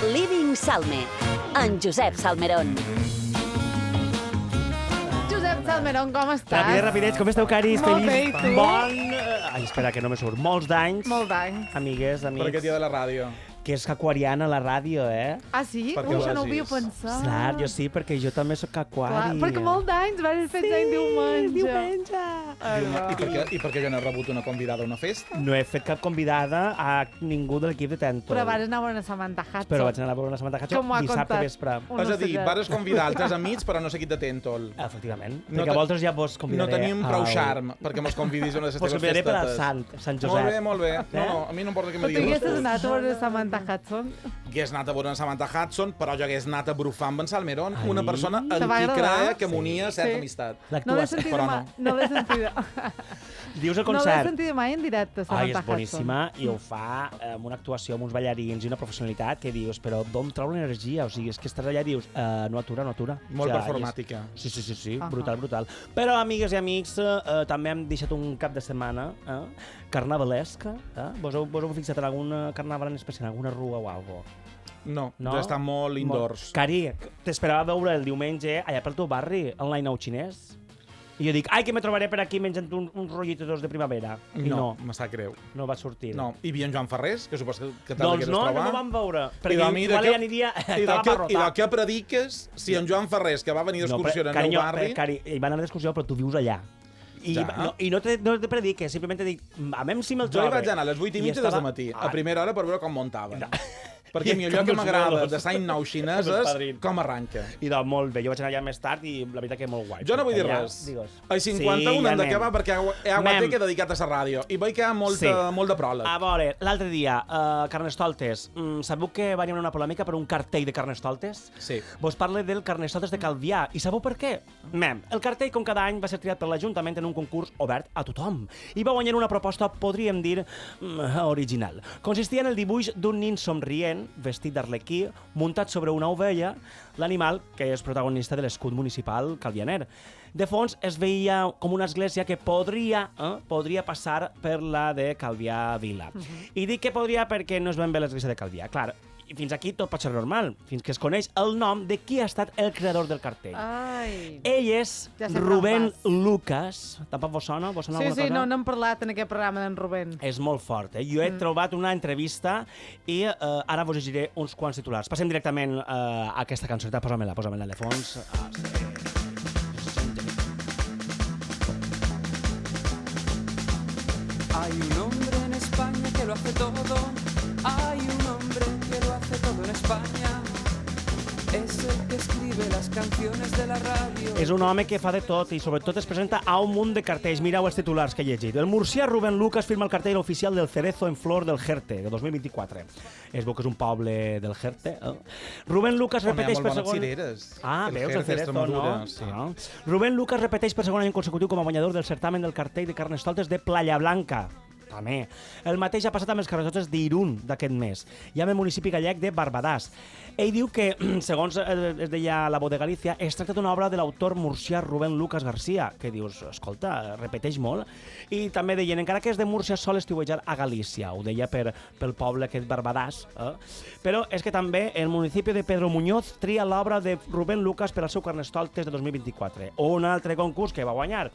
Living Salme, en Josep Salmerón. Josep Salmerón, com estàs? Rapidets, com esteu, caris? Molt bé, i tu? Ai, espera, que no me surt. Molts d'anys. Molt d'anys. Amigues, amics. Per aquest dia de la ràdio. Que és aquariana la ràdio, eh? Ah, sí? Per què ho Això no ho has havia vist? pensat. Clar, jo sí, perquè jo també sóc aquari. Clar, perquè molt d'anys vas fer any diumenge. diumenge. I per què jo no he rebut una convidada a una festa? No he fet cap convidada a ningú de l'equip de Tento. Però vas anar a veure Samantha Hudson. Però vaig anar a veure una Samantha Hudson Com ho ha dissabte contat? vespre. Un És a dir, secret. vares convidar altres amics, però no sé qui de Tentol. Efectivament. No Perquè a te- vosaltres ja vos No convidaré. tenim prou charm perquè mos convidis a una de les Vos teves convidaré per al festetes. Sant Molt bé, Josep. molt bé. No, a mi no em importa que me Però tu diguis. haguessis anat a veure Samantha Hudson. Hagués anat a veure en Samantha Hudson, però jo hagués anat a brufar amb en Salmerón, una persona Te en va qui agradar? creia que m'unia certa Sí. amistat. No l'he L'actuació. sentida però mai. no. No l'he sentida. Dius el No l'he concert. sentida mai en directe, Ai, Samantha és boníssima i ho fa amb una actuació amb uns ballarins i una professionalitat que dius, però d'on trau l'energia? O sigui, és que estàs allà i dius, no atura, no atura. Molt O sigui, performàtica. Sí, brutal, brutal. Però, amigues i amics, també hem deixat un cap de setmana carnavalesc. Vos heu fixat en algun carnaval en especial, en alguna rua o alguna cosa? No, No? jo està molt indoors. Cari, t'esperava veure el diumenge allà pel teu barri, en l'Ainau xinès. I jo dic, ai, que me trobaré per aquí menjant uns rollitos de primavera. I No, me sap greu. no va sortir. No, hi havia en Joan Ferrés, que supos que també Doncs l'hagués no, trobat. no vam veure. I Perquè de mi, igual de ella què- aniria... I de Estava què, abarrotat. I de què prediques si en Joan Ferrés, que va venir d'excursió en el meu barri... Cari, ell va anar d'excursió, però tu vius allà. I Ja. no te prediques, simplement te dic, a mi si me'l Jo hi trobe. vaig anar a les 8:30 del matí, a primera hora, per veure com muntaven. Perquè a mi allò que m'agrada de Sant Nou xineses, com arranca. I doncs molt bé, jo vaig anar allà més tard i la veritat que molt guai. Jo no vull dir Allà, res. digues. A 51 ja hem anem. d'acabar perquè hi ha Anem. que dedicat a la ràdio. I veig que hi ha molt de pròleg. A veure, l'altre dia, Carnestoltes. Sabeu que va haver una polèmica per un cartell de Carnestoltes? Sí. Vos parle del Carnestoltes de Calvià. I sabeu per què? El cartell, com cada any, va ser triat per l'Ajuntament en un concurs obert a tothom. I va guanyar una proposta, podríem dir, original. Consistia en el dibuix d'un nin somrient, vestit d'arlequí, muntat sobre una ovella, l'animal que és protagonista de l'escut municipal calvianer. De fons es veia com una església que podria passar per la de Calvià Vila. I dic que podria perquè no és ben bé l'església de Calvià. Clar, i fins aquí tot pot ser normal, fins que es coneix el nom de qui ha estat el creador del cartell. Ai. Ell és Ja sé per Rubén on vas. Lucas. Tampoc vos sona? Vos sona Sí, alguna sí, cosa? no n'hem parlat en aquest programa d'en Rubén. És molt fort, eh? Jo he trobat una entrevista i ara vos llegiré uns quants titulars. Passem directament a aquesta cançoneta. Posa-me-la de fons. Hay un hombre en España que lo hace todo. Hay un hombre que lo hace todo en España. Es el que escribe las canciones de la radio. És un home que fa de tot i sobretot es presenta a un munt de cartells. Mireu els titulars que he llegit. El murcià Rubén Lucas firma el cartell oficial del Cerezo en Flor del Jerte, de 2024. Es veu que és un poble del Jerte. Rubén Lucas repeteix per segon... Veus, el Cerezo, no? Sí. Rubén Lucas repeteix per segon any consecutiu com a guanyador del certamen del cartell de Carnestoltes de Playa Blanca. També. El mateix ha passat amb els Carnestoltes d'Irún d'aquest mes i amb el municipi gallec de Barbadàs. Ell diu que, segons es deia la Voz de Galícia, es tracta d'una obra de l'autor murcià Rubén Lucas García, que dius, escolta, repeteix molt. I també deien, encara que és de Múrcia, sol estiuejar a Galícia. Ho deia pel poble aquest Barbadàs. Però és que també el municipi de Pedro Muñoz tria l'obra de Rubén Lucas per al seu Carnestoltes de 2024. Un altre concurs que va guanyar.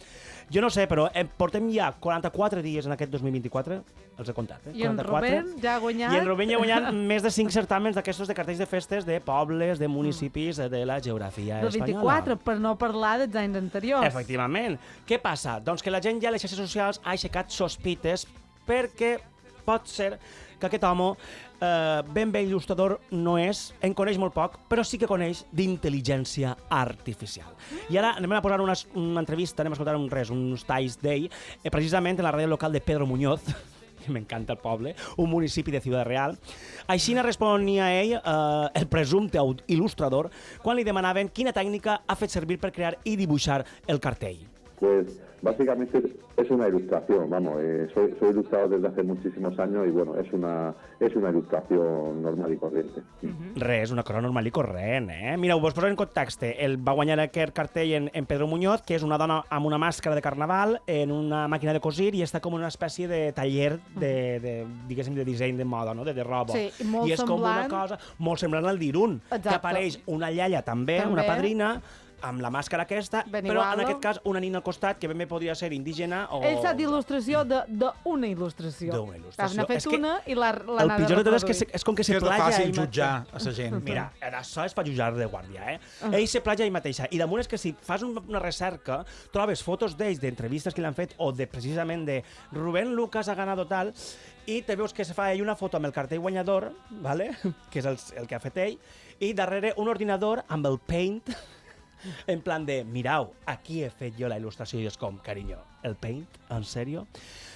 Jo no sé, però portem ja 44 dies en aquest 2024, els he comptat, I en 44. Rubén ja ha guanyat... I en Rubén ja ha guanyat més de 5 certàmens d'aquestos de cartells de festes de pobles, de municipis, de la geografia Del espanyola. 24, per no parlar dels anys anteriors. Efectivament. Què passa? Doncs que la gent ja a les xarxes socials ha aixecat sospites perquè pot ser que aquest home, ben bé il·lustrador no és, en coneix molt poc, però sí que coneix d'intel·ligència artificial. I ara anem a posar una entrevista, anem a escoltar uns talls d'ell, precisament en la ràdio local de Pedro Muñoz, m'encanta el poble, un municipi de Ciudad Real. Així responia ell, el presumpte il·lustrador, quan li demanaven quina tècnica ha fet servir per crear i dibuixar el cartell. Pues Básicamente es una ilustración, vamos, soy ilustrador desde hace muchísimos años y bueno, es una ilustración normal i corriente. Res, una cosa normal i corrent, eh? Mireu, vos poso en context. Va guanyar aquest cartell en Pedro Muñoz, que és una dona amb una màscara de carnaval, en una màquina de cosir, i està com una espècie de taller diguéssim, de disseny de moda, no? de roba. Sí, molt I és com una semblant. cosa molt semblant al d'Irún, que apareix una iaia també, una padrina, amb la màscara aquesta, Ben però igual. en aquest cas una nina al costat que ben bé podria ser indígena o... Ell sap d'il·lustració d'una il·lustració. D'una il·lustració. N'ha fet És que una i l'ha El anat a pitjor de tot és que reproduir. és com que se És de plagia fàcil ell jutjar mateix. a la gent. Mira, això és per jutjar de guàrdia, eh? Ell se plagia ell mateixa. I damunt és que si fas una recerca, trobes fotos d'ells, d'entrevistes que li han fet, o de precisament de Rubén Lucas ha ganado tal, i te veus que se fa ell una foto amb el cartell guanyador, ¿vale? Que és el que ha fet ell, i darrere un ordinador amb el Paint, en plan de, mirau, aquí he fet jo la il·lustració, i és com, carinyo, el Paint? En sèrio?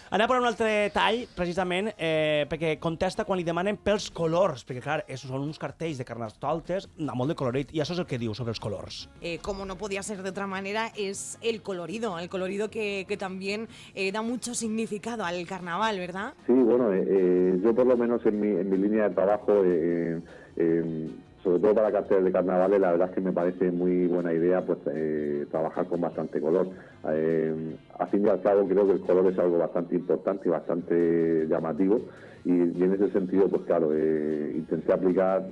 Anem a per un altre tall, precisament, perquè contesta quan li demanen pels colors, perquè, clar, són uns cartells de Carnestoltes molt de colorit, i això és el que diu sobre els colors. Como no podía ser de otra manera, es el colorido que también da mucho significado al carnaval, ¿verdad? Sí, bueno, yo por lo menos en mi línea de trabajo, sobre todo para carteles de carnavales, la verdad es que me parece muy buena idea pues trabajar con bastante color. A fin y al cabo creo que el color es algo bastante importante y bastante llamativo, y en ese sentido, pues claro, intenté aplicar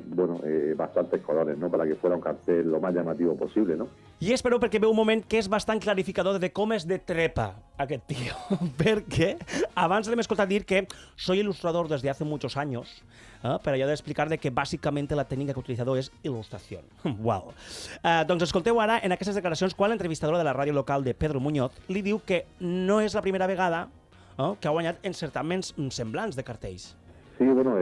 bastantes colores, ¿no?, para que fuera un cartel lo más llamativo posible, ¿no? I espero perquè veu un moment que és bastant clarificador de com es de trepa aquest tio, perquè abans l'hem escoltat dir que soy ilustrador desde hace muchos años, per allò d'explicar de que bàsicament la tècnica que he utilizado és il·lustració. Wow. Doncs escolteu ara, en aquestes declaracions, quan l'entrevistadora de la ràdio local de Pedro Muñoz li diu que no és la primera vegada que ha guanyat en certamens semblants de cartells. Sí, bueno,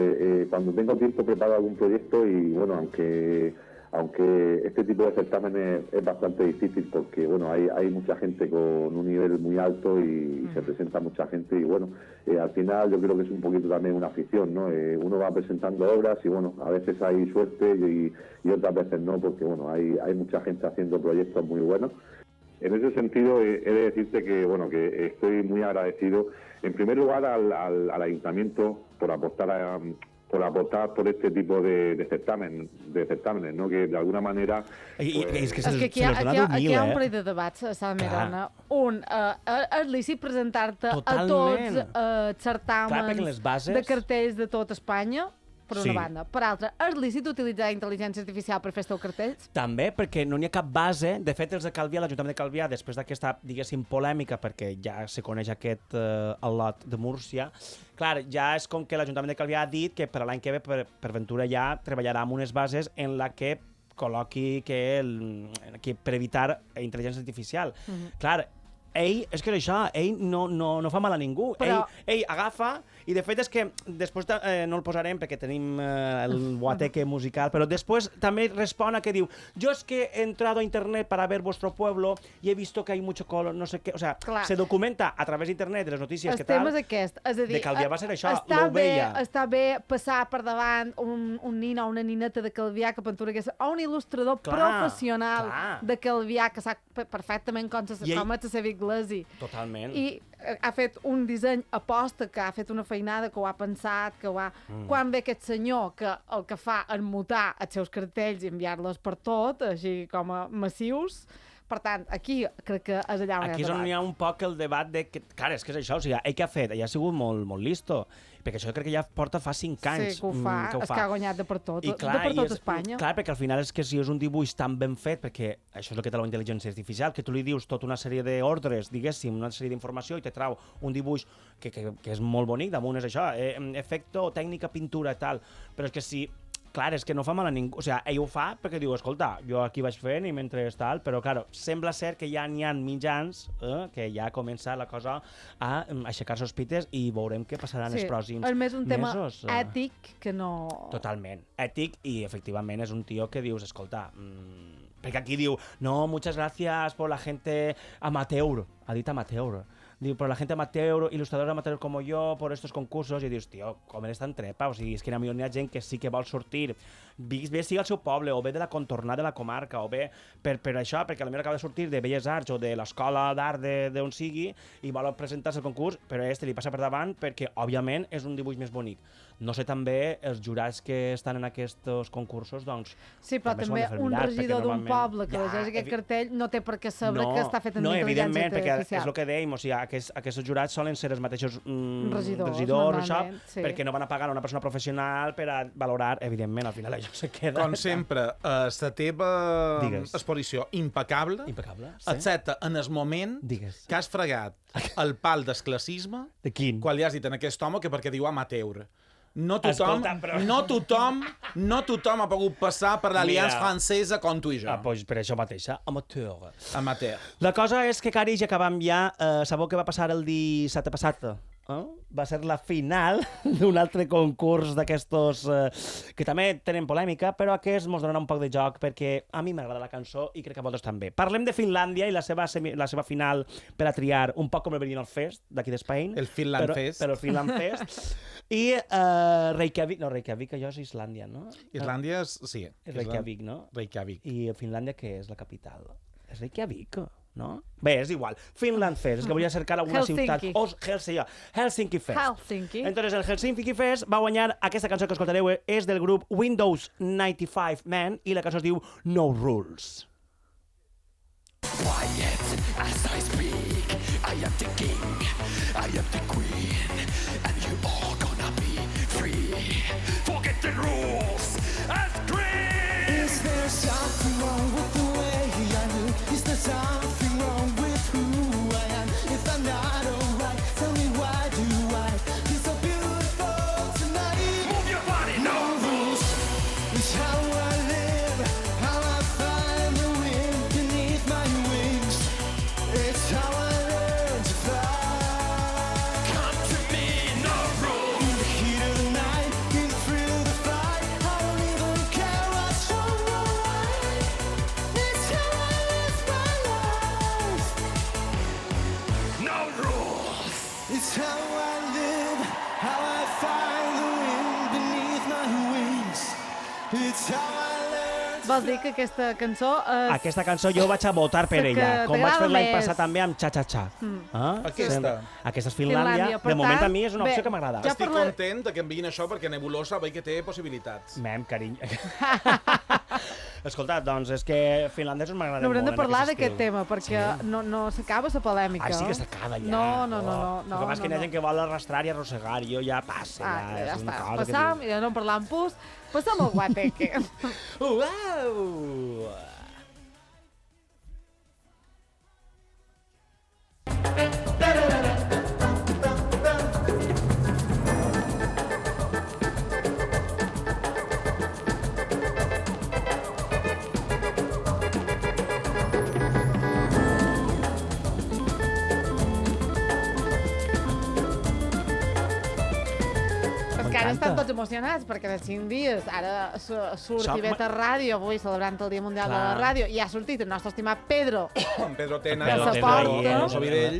cuando tengo tiempo preparo algún proyecto y bueno, aunque este tipo de certámenes es bastante difícil porque bueno, hay mucha gente con un nivel muy alto y se presenta mucha gente y bueno, al final yo creo que es un poquito también una afición, ¿no? Uno va presentando obras y bueno, a veces hay suerte y otras veces no, porque bueno, hay mucha gente haciendo proyectos muy buenos. En ese sentido, he de decirte que bueno, que estoy muy agradecido, en primer lugar, al Ayuntamiento por apostar por este tipo de certámenes, ¿no?, que de alguna manera... És que És que aquí hi ha un parell de debats a Sala Merona. Un, és lícit presentar-te a tots certàmens de cartells de tot Espanya, per una banda. Per altra, és lícit utilitzar intel·ligència artificial per fer els teus cartells? També, perquè no n'hi ha cap base. De fet, els de Calvià, l'Ajuntament de Calvià, després d'aquesta, diguéssim, polèmica, perquè ja se coneix aquest al·lot de Múrcia, clar, ja és com que l'Ajuntament de Calvià ha dit que per l'any que ve, per ventura ja, treballarà amb unes bases en la que col·loqui que per evitar intel·ligència artificial. Clar, ell, és que és això, ell no fa mal a ningú. Però... Ell agafa, i de fet és que després no el posarem perquè tenim el guateque musical, però després també respon a que diu, yo es que he entrado a internet para ver vuestro pueblo y he visto que hay mucho color, no sé qué, o sea, se documenta a través d'internet de les notícies que tal. El tema és aquest, és a dir, de Calvià va ser això, l'ho veia. Està bé passar per davant un nin o una nineta de Calvià que pintura hagués, o un il·lustrador professional de Calvià que sap perfectament com és la seva iglesi. Totalment. I ha fet un disseny aposta, que ha fet una feinada, que ho ha pensat, que ho ha... Quan ve aquest senyor que el que fa és mutar els seus cartells i enviar-los per tot, així com a massius, per tant, aquí crec que és allà on aquí és on hi ha un poc el debat de que, clar, és que és això, o sigui, ell que ha fet? Ell ha sigut molt listo, perquè això crec que ja porta fa 5 anys. Sí, que ho fa, és que ha guanyat de per tot, Espanya. Clar, perquè al final és que si és un dibuix tan ben fet, perquè això és el que té la intel·ligència artificial, que tu li dius tota una sèrie d'ordres, diguéssim, una sèrie d'informació, i te trau un dibuix que és molt bonic, damunt és això, efecte, tècnica, pintura, tal, però és que si... Clar, és que no fa mal a ningú. O sigui, ell ho fa perquè diu, escolta, jo aquí vaig fent i mentre tal, però, clar, sembla ser que ja n'hi ha mitjans que ja comença la cosa a aixecar sospites i veurem què passarà en els pròxims mesos. És més un tema ètic que no... Totalment. Ètic i, efectivament, és un tio que dius, escolta... Perquè aquí diu, no, muchas gracias por la gente amateur. Ha dit amateur. diu, però la gent amateur, il·lustradors amateur com jo, por estos concursos, i dius, tio, com eres tan trepa, o sigui, és que hi ha gent que sí que vol sortir, bé sigui al seu poble, o bé de la contornada de la comarca, o bé per això, perquè potser acaba de sortir de Belles Arts o de l'escola d'art d'on sigui, i vol presentar-se al concurs, però a li passa per davant perquè, òbviament, és un dibuix més bonic. No sé també els jurats que estan en aquests concursos, doncs... Sí, però també un regidor d'un poble que llegeix aquest cartell no té per què saber que està fet en intel·ligència artificial. No, evidentment, perquè és el que dèiem, o sigui, aquests jurats solen ser els mateixos regidors, perquè no van a pagar a una persona professional per a valorar, evidentment, al final això se queda... Com sempre, la teva exposició impecable, excepte en el moment que has fregat el pal d'esclassisme quan li has dit en aquest home que perquè diu amateur. No tothom ha pogut passar per l'Aliança Francesa com tu i jo. Per això mateixa, amateur. La cosa és que, cari, ja acabam ja. Sabeu què va passar el dissabte passat? Va ser la final d'un altre concurs d'aquestos que també tenen polèmica, però aquest mos donarà un poc de joc perquè a mi m'agrada la cançó i crec que a vosaltres també. Parlem de Finlàndia i la seva final per a triar, un poc com el Benidorm Fest d'aquí d'Espain. El Finland Fest. Però el Finland Fest. I Reykjavik, allò és Islàndia, no? Islàndia, sí. És Reykjavik, no? Reykjavik. I Finlàndia, què és la capital? És Reykjavik, no? Bé, és igual. Finland Fest, és que volia cercar alguna ciutat. Helsinki Fest. Entonces, el Helsinki Fest va guanyar aquesta cançó que escoltareu, és del grup Windows 95 Man, i la cançó es diu No Rules. Quiet as I speak, I am the king, I am the queen, and you all gonna be free. Forget the rules and scream! Is there something wrong with the way I move? Is there something wrong with who I am? If I'm not alright, tell me why do I feel so beautiful tonight? Move your body! No rules! It's how I live, how I find the wind beneath my wings. It's how I learn to fly. Come to me, no rules! In the heat of the night, in the thrill of the fight, I don't even care what's wrong or right. It's how I live my life. No rules! It's how I live, how I find the wind beneath my wings. It's how I learn to Vols dir que aquesta cançó... Aquesta cançó jo vaig a votar per ella, com vaig fer l'any passat també amb Cha-Cha-Cha. Aquesta és Finlàndia. De moment a mi és una opció que m'agrada. Estic content que enviïn això perquè Nebulosa veig que té possibilitats. Mem, carinyo. Escolta, doncs és que finlandesos m'agraden molt. N'haurem de parlar d'aquest tema, perquè no s'acaba la polèmica. Ai, sí que s'acaba ja. No. El que passa és que hi ha gent que vol arrastrar i arrossegar, i jo ja passa. Ja està, passam, i ja no en parlam pus, passam al guateque. Uau! Ara estan tots emocionats perquè de 5 dies ara surt Ivet a ràdio, avui celebrant el Dia Mundial de la Ràdio, i ha sortit el nostre estimat Pedro. Pedro Tena,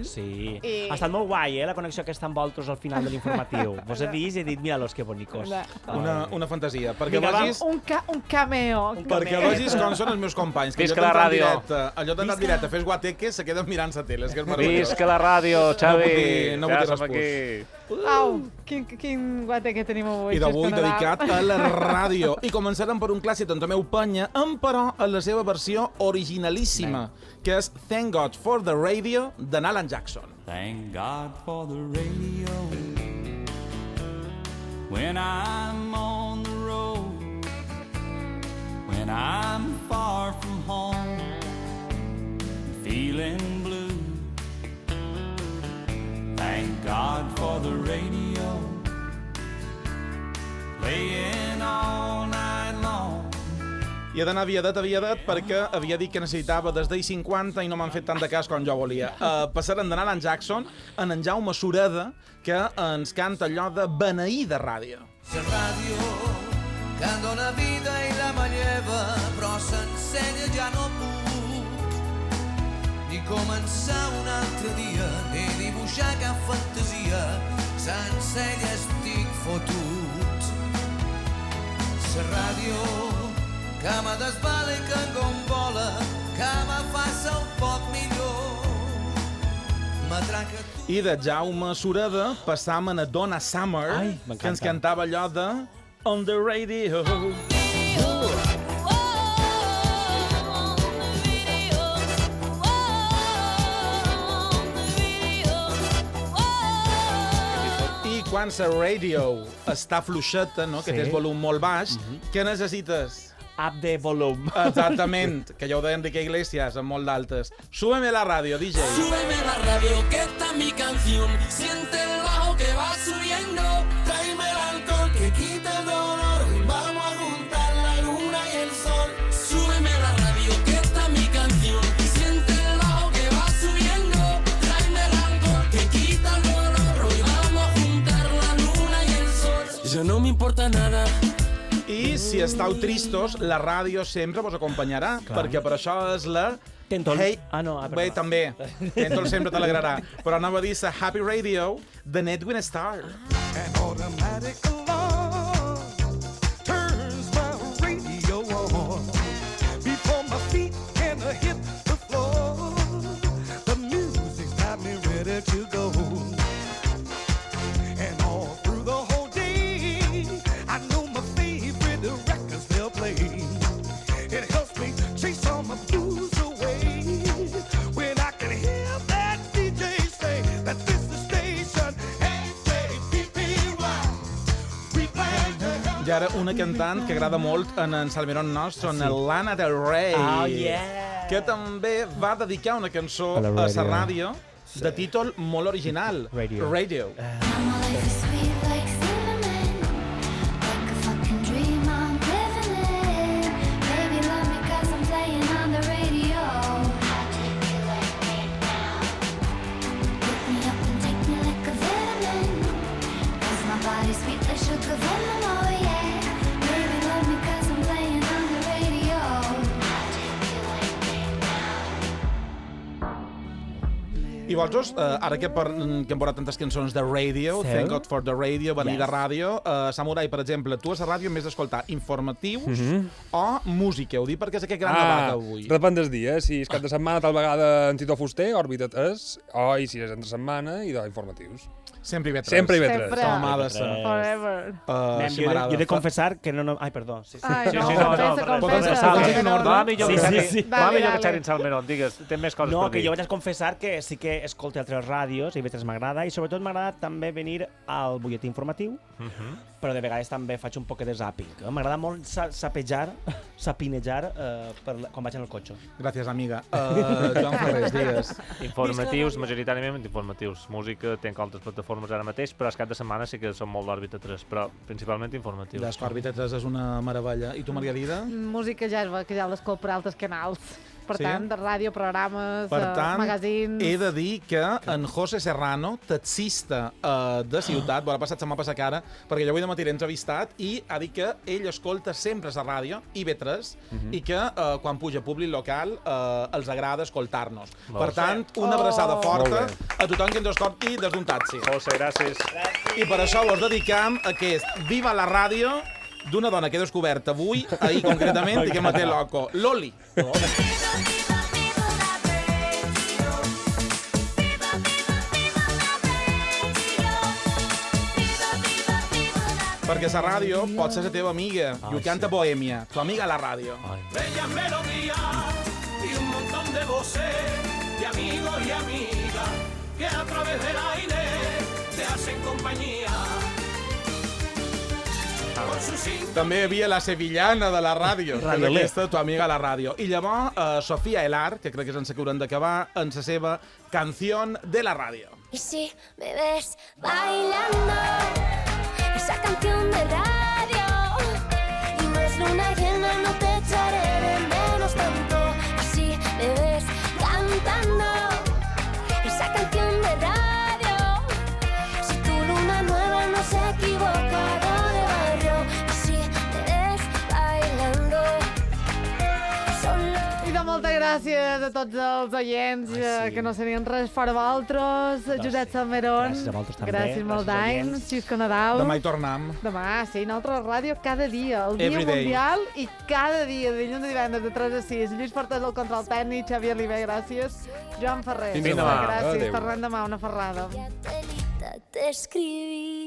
sí. Ha estat molt guai, la connexió aquesta amb vosaltres al final de l'informatiu. Vos he vist i he dit, mira-los que bonicos. Una fantasia. Perquè vegis... Un cameo. Perquè vegis com són els meus companys. Visca la ràdio. Allò d'anar directe a fer guateque se queden mirant la tele. Visca la ràdio, Xavi. No vull dir res. Au, quin guateque tenim avui. I d'avui dedicat a la ràdio. I començarem per un clàssic d'en Tomeu Penya, però en la seva versió originalíssima, que és Thank God for the Radio, d'en Alan Jackson. Thank God for the radio when I'm on the road, when I'm far from home, feeling blue. Thank God for the radio, playing all night long. I he d'anar aviadet, perquè havia dit que necessitava des d'ahir 50 i no m'han fet tant de cas com jo volia. Passarem d'anar a en Jackson en Jaume Sureda, que ens canta allò de beneïda ràdio. La ràdio que em dóna vida i la manlleva, però s'ensenya ja no puc ni començar un altre dia ni dibuixar ja cap fantasia, sense ella estic fotut. La ràdio que me desbala i que em gombola, que me faça un poc millor. I de Jaume Sureda passam a Donna Summer, que ens cantava allò de On the Radio. Quan la ràdio està fluixeta, no? Que té el volum molt baix, què necessites? App de volum. Exactament, que ja ho deien Enrique Iglesias, amb molt d'altes. Súbeme la radio, DJ. Súbeme la radio, que esta es mi canción. Siente el bajo que va subiendo. Tráeme el alcohol que quita el dolor. Y vamos a juntar la luna y el sol. Súbeme la radio, que esta es mi canción. Siente el bajo que va subiendo. Tráeme el alcohol que quita el dolor. Y vamos a juntar la luna y el sol. Ya no me importa nada. I si estàu tristos, la ràdio sempre vos acompanyarà, perquè per això és la... Tentol. Hey... no, bé, també. Tentol sempre t'alegrarà. Però anava a dir la Happy Radio de Edwin Starr. An automatic alarm turns my radio on before my feet can hit the floor. The music's got me ready to go. And all through the whole day, I know my favorite records they'll play. It helps me chase all my blues away when I can hear that DJ say that this is station HJPPY. We plan to help. I ara una cantant que agrada molt en Salmeron nostre, en Lana Del Rey, que també va dedicar una cançó a la ràdio de títol molt original, Radio. I vosaltres, ara que hem posat tantes cançons de radio, Thank God for the Radio, venir de ràdio, Samurai, per exemple, tu a la ràdio més d'escoltar informatius o música? Ho dic perquè és aquest gran debat avui. Depèn dels dies. Si és cap de setmana, tal vegada en Tito Fuster, Òrbita 3, i si és entre setmana, i d'informatius. Sempre IB3. Sempre IB3. Com ha de ser. Forever. Jo he de confessar que no... Ai, perdó. Confessa. Va millor que xerrin Salmeron, digues, té més coses per dir. No, que jo vaig a confessar que sí que escolto altres ràdios, IB3 m'agrada, i sobretot m'agrada també venir al butlletí informatiu, però de vegades també faig un poc de zapping. M'agrada molt sapinejar quan vaig en el cotxe. Gràcies, amiga. Joan Ferrés, digues. Informatius, majoritàriament informatius. Música, tenc altres plataformes ara mateix, però el cap de setmana sí que són molt d'Òrbita 3, però principalment informatius. L'Òrbita 3 és una meravella. I tu, Margarida? Música jazz, que ja l'escolt per altres canals. Per tant, de ràdio, programes, magazins... He de dir que en José Serrano, taxista de Ciutat, ha passat setmana passada cara, perquè jo avui de matí l'he entrevistat i ha dit que ell escolta sempre la ràdio, IB3, i que quan puja públic local els agrada escoltar-nos. Per tant, una abraçada forta a tothom que ens escolti des d'un taxi. José, gràcies. I per això us dedicam aquest Viva la Ràdio d'una dona que he descobert avui, ahir concretament, i que me té loco. Loli. Perquè la ràdio pot ser la teva amiga, i ho canta Bohèmia, tu amiga a la ràdio. Bella melodía y un montón de voces de amigos y amigas que a través del aire te hacen compañía. També hi havia la sevillana de la ràdio, que és aquesta, tu amiga a la ràdio. I llavors, Sofía Elar, que crec que és en la que haurem d'acabar, en la seva Canción de la Radio. Y si me ves bailando esa canción de radio y no es luna llena, no te echaré de menos tanto. Y si me ves cantando esa canción de radio, si tu luna nueva no se equivoca, molta gràcia. gràcies a tots els oients que no serien res fora vosaltres. Josep Salmerón. Gràcies a vosaltres també. Gràcies molt d'anys. Xisco Nadal. Demà hi tornem. Demà, sí, nosaltres a la ràdio cada dia. El dia mundial i cada dia, de dilluns a divendres, de 3 a 6. Lluís Fortes, el control tècnic. Xavier Oliver, gràcies. Joan Ferrer. Fins demà. Gràcies. Tornem demà, una ferrada. Te escribí.